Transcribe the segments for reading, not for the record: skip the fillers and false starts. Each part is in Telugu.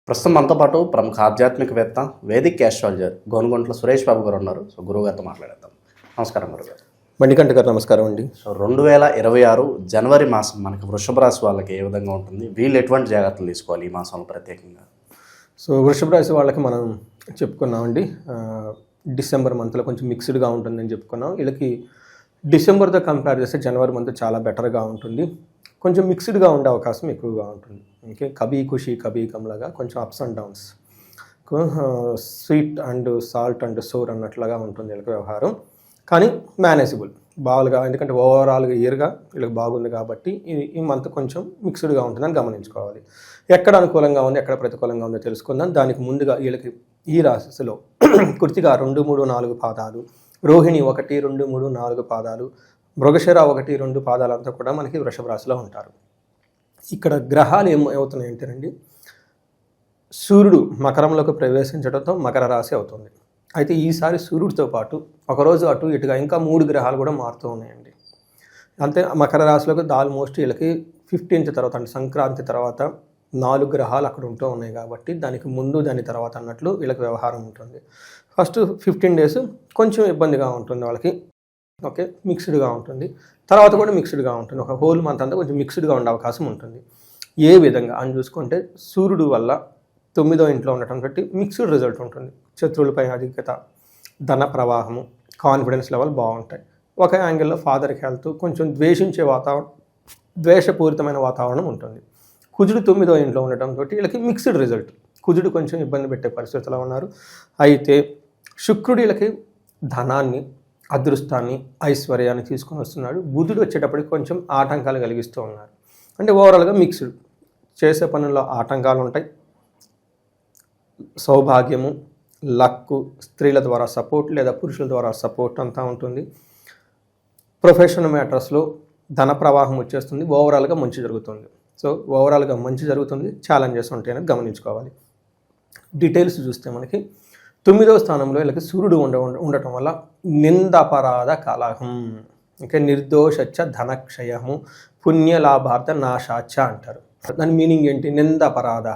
ప్రస్తుతం మనతో పాటు ప్రముఖ ఆధ్యాత్మికవేత్త వేదిక్ ఆస్ట్రాలజర్ గోనుగుంట్ల సురేష్ బాబు గారు ఉన్నారు. సో గురువుగారితో మాట్లాడేద్దాం. నమస్కారం గురుగారు. మణికంఠ గారు నమస్కారం అండి. సో 2026 జనవరి మాసం మనకి వృషభ రాశి వాళ్ళకి ఏ విధంగా ఉంటుంది, వీళ్ళు ఎటువంటి జాగ్రత్తలు తీసుకోవాలి ఈ మాసంలో ప్రత్యేకంగా? సో వృషభ రాశి వాళ్ళకి మనం చెప్పుకున్నామండి, డిసెంబర్ మంత్లో కొంచెం మిక్స్డ్గా ఉంటుందని చెప్పుకున్నాం. వీళ్ళకి డిసెంబర్తో కంపేర్ చేస్తే జనవరి మంత్ చాలా బెటర్గా ఉంటుంది. కొంచెం మిక్స్డ్గా ఉండే అవకాశం ఎక్కువగా ఉంటుంది. ఓకే, కబీ ఖుషి కబీ కమ్లాగా కొంచెం ups and downs, sweet and salt and sour అన్నట్లుగా ఉంటుంది వీళ్ళకి వ్యవహారం. కానీ మేనేజబుల్ బాగా, ఎందుకంటే ఓవరాల్గా ఇయర్గా వీళ్ళకి బాగుంది కాబట్టి ఈ మంత్ కొంచెం మిక్స్డ్గా ఉంటుందని గమనించుకోవాలి. ఎక్కడ అనుకూలంగా ఉంది, ఎక్కడ ప్రతికూలంగా ఉందో తెలుసుకుందాం. దానికి ముందుగా వీళ్ళకి ఈ రాశిలో కృతిక 2, 3, 4 పాదాలు, రోహిణి 1, 2, 3, 4 పాదాలు, మృగశిర 1, 2 పాదాలంతా కూడా మనకి వృషభ రాశిలో ఉంటారు. ఇక్కడ గ్రహాలు ఏమవుతున్నాయంటేనండి, సూర్యుడు మకరంలోకి ప్రవేశించడంతో మకర రాశి అవుతుంది. అయితే ఈసారి సూర్యుడితో పాటు ఒకరోజు అటు ఇటుగా ఇంకా 3 గ్రహాలు కూడా మారుతూ ఉన్నాయండి. అంతే మకర రాశిలోకి ఆల్మోస్ట్ వీళ్ళకి 15th తర్వాత అంటే సంక్రాంతి తర్వాత 4 గ్రహాలు అక్కడ ఉంటూ ఉన్నాయి కాబట్టి దానికి ముందు దాని తర్వాత అన్నట్లు వీళ్ళకి వ్యవహారం ఉంటుంది. ఫస్ట్ 15 days కొంచెం ఇబ్బందిగా ఉంటుంది వాళ్ళకి. ఓకే, మిక్స్డ్గా ఉంటుంది. తర్వాత కూడా మిక్స్డ్గా ఉంటుంది. ఒక హోల్ మంత్ అంతా కొంచెం మిక్స్డ్గా ఉండే అవకాశం ఉంటుంది. ఏ విధంగా అని చూసుకుంటే సూర్యుడు వల్ల 9వ ఇంట్లో ఉండటం బట్టి మిక్స్డ్ రిజల్ట్ ఉంటుంది. శత్రువులపై అధికత, ధన ప్రవాహము, కాన్ఫిడెన్స్ లెవెల్ బాగుంటాయి. ఒక యాంగిల్లో ఫాదర్కి హెల్త్, కొంచెం ద్వేషపూరితమైన వాతావరణం ఉంటుంది. కుజుడు 9వ ఇంట్లో ఉండటంతో వీళ్ళకి మిక్స్డ్ రిజల్ట్. కుజుడు కొంచెం ఇబ్బంది పెట్టే పరిస్థితుల్లో ఉన్నారు. అయితే శుక్రుడు వీళ్ళకి ధనాన్ని, అదృష్టాన్ని, ఐశ్వర్యాన్ని తీసుకొని వస్తున్నాడు. బుధుడు వచ్చేటప్పటికి కొంచెం ఆటంకాలు కలిగిస్తూ ఉన్నారు. అంటే ఓవరాల్గా మిక్స్డ్. చేసే పనుల్లో ఆటంకాలు ఉంటాయి. సౌభాగ్యము, లక్కు, స్త్రీల ద్వారా సపోర్ట్ లేదా పురుషుల ద్వారా సపోర్ట్ అంతా ఉంటుంది. ప్రొఫెషనల్ మ్యాటర్స్లో ధన ప్రవాహం వచ్చేస్తుంది. ఓవరాల్గా మంచి జరుగుతుంది. సో ఓవరాల్గా మంచి జరుగుతుంది. ఛాలెంజెస్ ఉంటాయని గమనించుకోవాలి. డీటెయిల్స్ చూస్తే మనకి 9వ స్థానంలో వీళ్ళకి సూర్యుడు ఉండటం వల్ల నిందపరాధ కలహం, ఇంకా నిర్దోషచ్చ ధనక్షయము, పుణ్యలాభార్థ నాశాచ అంటారు. దాని మీనింగ్ ఏంటి? నిందపరాధ,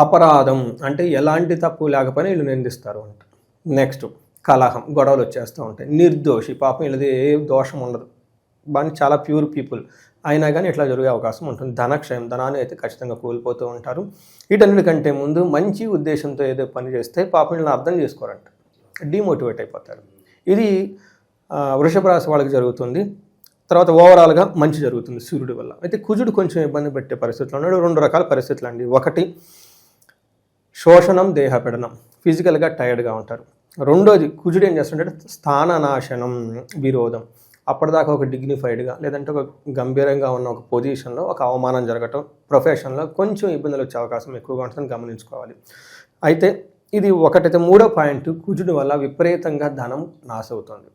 అపరాధం అంటే ఎలాంటి తప్పు లేకపోయినా వీళ్ళు నిందిస్తారు అంట. నెక్స్ట్ కలహం, గొడవలు వచ్చేస్తూ ఉంటాయి. నిర్దోషి, పాపం వీళ్ళది ఏ దోషం ఉండదు, బాగా చాలా ప్యూర్ పీపుల్ అయినా కానీ ఇట్లా జరిగే అవకాశం ఉంటుంది. ధనక్షయం, ధనాన్ని అయితే ఖచ్చితంగా కోల్పోతూ ఉంటారు. వీటన్నిటికంటే ముందు మంచి ఉద్దేశంతో ఏదో పని చేస్తే పాపం వీళ్ళని అర్థం చేసుకోరంట, డిమోటివేట్ అయిపోతారు. ఇది వృషభ రాశి వాళ్ళకి జరుగుతుంది. తర్వాత ఓవరాల్గా మంచి జరుగుతుంది సూర్యుడి వల్ల. అయితే కుజుడు కొంచెం ఇబ్బంది పెట్టే పరిస్థితులు ఉన్నాడు. 2 రకాల పరిస్థితులు అండి. ఒకటి శోషణం, దేహపీడనం, ఫిజికల్గా టైర్డ్గా ఉంటారు. రెండోది కుజుడు ఏం చేస్తుంటే స్థాననాశనం, విరోధం. అప్పటిదాకా ఒక డిగ్నిఫైడ్గా లేదంటే ఒక గంభీరంగా ఉన్న ఒక పొజిషన్లో ఒక అవమానం జరగటం, ప్రొఫెషన్లో కొంచెం ఇబ్బందులు వచ్చే అవకాశం ఎక్కువగా ఉంటుందని గమనించుకోవాలి. అయితే ఇది ఒకటైతే. 3వ పాయింట్, కుజుడు వల్ల విపరీతంగా ధనం నాశ అవుతుంది.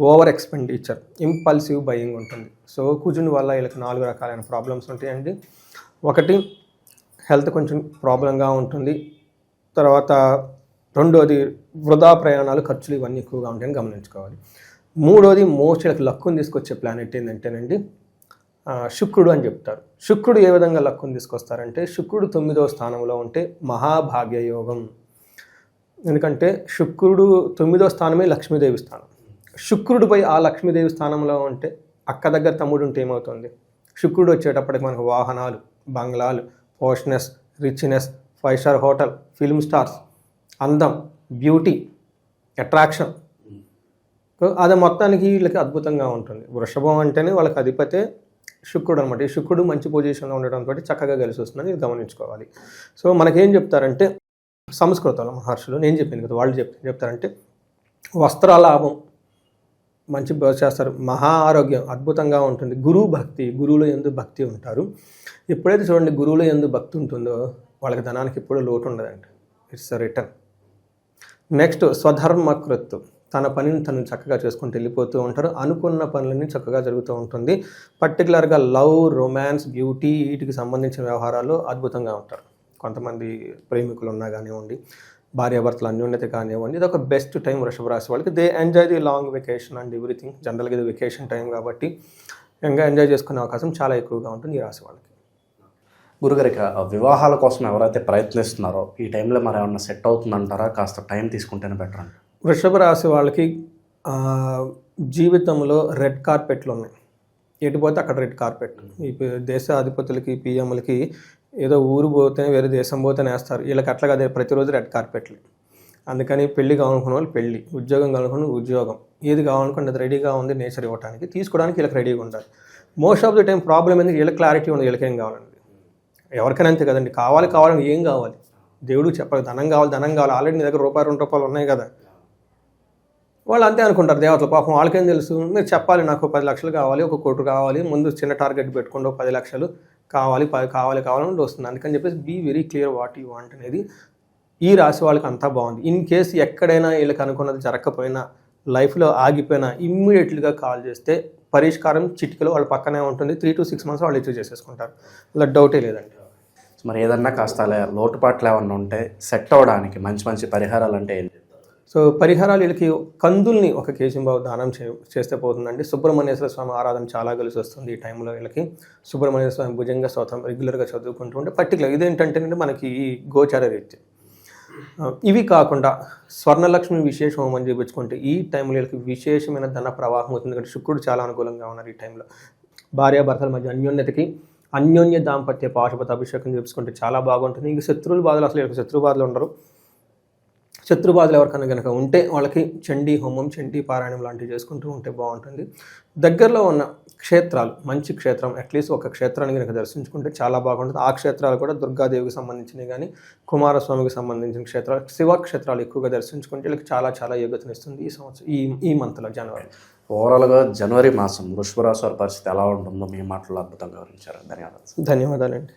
ఓవర్ ఎక్స్పెండిచర్, ఇంపల్సివ్ బయింగ్ ఉంటుంది. సో కుజుని వల్ల వీళ్ళకి 4 రకాలైన ప్రాబ్లమ్స్ ఉంటాయండి. ఒకటి హెల్త్ కొంచెం ప్రాబ్లంగా ఉంటుంది. తర్వాత రెండోది వృధా ప్రయాణాలు, ఖర్చులు ఇవన్నీ ఎక్కువగా ఉంటాయని గమనించుకోవాలి. మూడోది మోస్ట్ వీళ్ళకి లక్కుని తీసుకొచ్చే ప్లానెట్ ఏంటంటేనండి శుక్రుడు అని చెప్తారు. శుక్రుడు ఏ విధంగా లక్కుని తీసుకొస్తారంటే, శుక్రుడు 9వ స్థానంలో ఉంటే మహాభాగ్య యోగం. ఎందుకంటే శుక్రుడు 9వ స్థానమే లక్ష్మీదేవి స్థానం. శుక్రుడిపై ఆ లక్ష్మీదేవి స్థానంలో ఉంటే అక్క దగ్గర తమ్ముడు ఉంటే ఏమవుతుంది? శుక్రుడు వచ్చేటప్పటికి మనకు వాహనాలు, బంగ్లాలు, poshness, richness, 5 star hotel, film stars, అందం, బ్యూటీ, అట్రాక్షన్, అది మొత్తానికి వీళ్ళకి అద్భుతంగా ఉంటుంది. వృషభం అంటేనే వాళ్ళకి అధిపతే శుక్రుడు అనమాట. ఈ శుక్రుడు మంచి పొజిషన్లో ఉండడంతో చక్కగా కలిసి వస్తుందని ఇది గమనించుకోవాలి. సో మనకేం చెప్తారంటే సంస్కృతంలో మహర్షులు, నేను చెప్పింది కదా, వాళ్ళు చెప్తారంటే వస్త్రలాభం మంచి చేస్తారు, మహా ఆరోగ్యం అద్భుతంగా ఉంటుంది, గురువు భక్తి, గురువులో యందు భక్తి ఉంటారు. ఎప్పుడైతే చూడండి గురువులో యందు భక్తి ఉంటుందో వాళ్ళకి ధనానికి ఎప్పుడూ లోటు ఉండదండి. It's return. నెక్స్ట్ స్వధర్మకృత్తు, తన పనిని తను చక్కగా చేసుకుంటూ వెళ్ళిపోతూ ఉంటారు. అనుకున్న పనులన్నీ చక్కగా జరుగుతూ ఉంటుంది. పర్టికులర్గా లవ్, రొమాన్స్, బ్యూటీ వీటికి సంబంధించిన వ్యవహారాలు అద్భుతంగా ఉంటారు. కొంతమంది ప్రేమికులు ఉన్నా కానివ్వండి, భార్యాభర్తలు అన్యోన్యత కానివ్వండి, ఇది ఒక బెస్ట్ టైం వృషభ రాశి వాళ్ళకి. They enjoy the long vacation and everything. జనరల్గా ఇది వెకేషన్ టైం కాబట్టి ఎంజాయ్ చేసుకునే అవకాశం చాలా ఎక్కువగా ఉంటుంది ఈ రాశి వాళ్ళకి. గురుగారికి వివాహాల కోసం ఎవరైతే ప్రయత్నిస్తున్నారో ఈ టైంలో మరి ఏమన్నా సెట్ అవుతుందంటారా? కాస్త టైం తీసుకుంటేనే బెటర్ అండి. వృషభ రాశి వాళ్ళకి ఆ, జీవితంలో రెడ్ కార్పెట్లు ఉన్నాయి. ఎటు పోతే అక్కడ రెడ్ కార్పెట్. ఈ దేశ అధిపతులకి పిఎంలకి ఏదో ఊరు పోతేనే వేరే దేశం పోతేనే వేస్తారు. వీళ్ళకి అట్లా అదే ప్రతిరోజు రెడ్ కార్పెట్లు. అందుకని పెళ్లి కావాలనుకున్న వాళ్ళు పెళ్లి, ఉద్యోగం కావాలనుకున్న ఉద్యోగం, ఏది కావాలనుకున్న అది రెడీగా ఉంది నేచర్ ఇవ్వడానికి, తీసుకోవడానికి వీళ్ళకి రెడీగా ఉండాలి. Most of the time problem ఏంది, వీళ్ళకి క్లారిటీ ఉంది వీళ్ళకేం కావాలండి. ఎవరికైనా అంతే కదండి, కావాలని ఏం కావాలి దేవుడు చెప్పాలి. ధనం కావాలి, ఆల్రెడీ నీ దగ్గర రూపాయి 2 రూపాయలు ఉన్నాయి కదా. వాళ్ళు అంతే అనుకుంటారు దేవతలు. పాపం వాళ్ళకేం తెలుసు, మీరు చెప్పాలి నాకు 10 లక్షలు కావాలి, 1 కోటి కావాలి, ముందు చిన్న టార్గెట్ పెట్టుకోండి, 10 లక్షలు కావాలి, 10 కావాలని వస్తుంది. అందుకని చెప్పేసి be very clear what you want అనేది ఈ రాశి వాళ్ళకి అంతా బాగుంది. ఇన్ కేసు ఎక్కడైనా వీళ్ళకి అనుకున్నది జరగకపోయినా, లైఫ్లో ఆగిపోయినా ఇమ్మీడియట్లీగా కాల్ చేస్తే పరిష్కారం చిటికలో వాళ్ళ పక్కనే ఉంటుంది. 3 to 6 months వాళ్ళు అచీవ్ చేసేసుకుంటారు. అలా డౌటే లేదండి. మరి ఏదన్నా కాస్త లోటుపాట్లు ఏమన్నా ఉంటే సెట్ అవ్వడానికి మంచి పరిహారాలు అంటే ఏం చెప్తారు? సో పరిహారాలు వీళ్ళకి కందుల్ని 1 kg దానం చేస్తే పోతుందండి. సుబ్రహ్మణ్యేశ్వర స్వామి ఆరాధన చాలా కలిసి వస్తుంది ఈ టైంలో వీళ్ళకి. సుబ్రహ్మణ్యేశ్వర స్వామి భుజంగ స్తోత్రం రెగ్యులర్గా చదువుకుంటూ ఉంటే పర్టికులర్ ఇదేంటంటే మనకి ఈ గోచార రీత్యా ఇవి కాకుండా స్వర్ణలక్ష్మి విశేష హోమం చేయించుకుంటే ఈ టైంలో వీళ్ళకి విశేషమైన ధన ప్రవాహం అవుతుంది. ఎందుకంటే శుక్రుడు చాలా అనుకూలంగా ఉన్నారు ఈ టైంలో. భార్యాభర్తల మధ్య అన్యోన్య దాంపత్య పాశుపత అభిషేకం చేసుకుంటే చాలా బాగుంటుంది. ఇంక శత్రువుల బాధలు అసలు వీళ్ళకి శత్రు బాధలు ఉండరు. శత్రు బాధలు ఎవరికైనా కనుక ఉంటే వాళ్ళకి చండీ హోమం, చండీ పారాయణం లాంటివి చేసుకుంటూ ఉంటే బాగుంటుంది. దగ్గరలో ఉన్న క్షేత్రాలు, మంచి క్షేత్రం అట్లీస్ట్ 1 క్షేత్రాన్ని కనుక దర్శించుకుంటే చాలా బాగుంటుంది. ఆ క్షేత్రాలు కూడా దుర్గాదేవికి సంబంధించినవి కానీ, కుమారస్వామికి సంబంధించిన క్షేత్రాలు, శివ క్షేత్రాలు ఎక్కువగా దర్శించుకుంటే వీళ్ళకి చాలా యోగ్యతనిస్తుంది ఈ సంవత్సరం, ఈ మంత్లో జనవరి. ఓవరాల్గా జనవరి మాసం వృషభ రాశి వారి పరిస్థితి ఎలా ఉంటుందో మీ మాటల్లో అద్భుతంగా వివరించారు. ధన్యవాదాలు. ధన్యవాదాలండి.